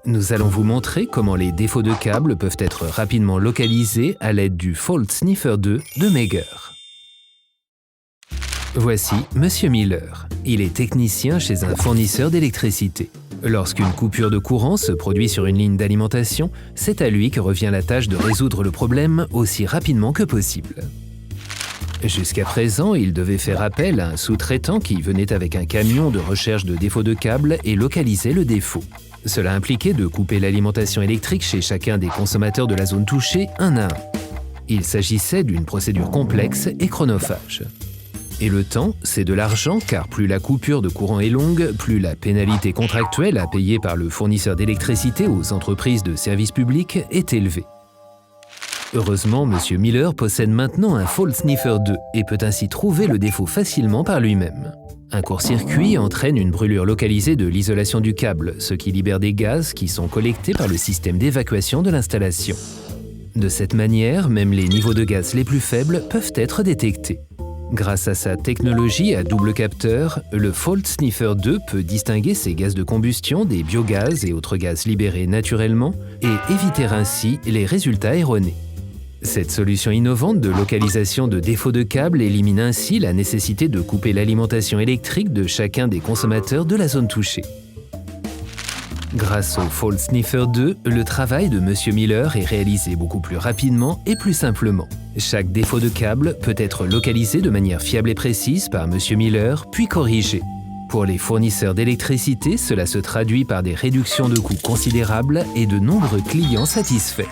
Nous allons vous montrer comment les défauts de câbles peuvent être rapidement localisés à l'aide du Fault Sniffer 2 de Megger. Voici Monsieur Miller. Il est technicien chez un fournisseur d'électricité. Lorsqu'une coupure de courant se produit sur une ligne d'alimentation, c'est à lui que revient la tâche de résoudre le problème aussi rapidement que possible. Jusqu'à présent, il devait faire appel à un sous-traitant qui venait avec un camion de recherche de défauts de câbles et localisait le défaut. Cela impliquait de couper l'alimentation électrique chez chacun des consommateurs de la zone touchée un à un. Il s'agissait d'une procédure complexe et chronophage. Et le temps, c'est de l'argent car plus la coupure de courant est longue, plus la pénalité contractuelle à payer par le fournisseur d'électricité aux entreprises de services publics est élevée. Heureusement, M. Miller possède maintenant un Fault Sniffer 2 et peut ainsi trouver le défaut facilement par lui-même. Un court-circuit entraîne une brûlure localisée de l'isolation du câble, ce qui libère des gaz qui sont collectés par le système d'évacuation de l'installation. De cette manière, même les niveaux de gaz les plus faibles peuvent être détectés. Grâce à sa technologie à double capteur, le Fault Sniffer 2 peut distinguer ces gaz de combustion des biogaz et autres gaz libérés naturellement et éviter ainsi les résultats erronés. Cette solution innovante de localisation de défauts de câbles élimine ainsi la nécessité de couper l'alimentation électrique de chacun des consommateurs de la zone touchée. Grâce au Fault Sniffer 2, le travail de M. Miller est réalisé beaucoup plus rapidement et plus simplement. Chaque défaut de câble peut être localisé de manière fiable et précise par M. Miller, puis corrigé. Pour les fournisseurs d'électricité, cela se traduit par des réductions de coûts considérables et de nombreux clients satisfaits.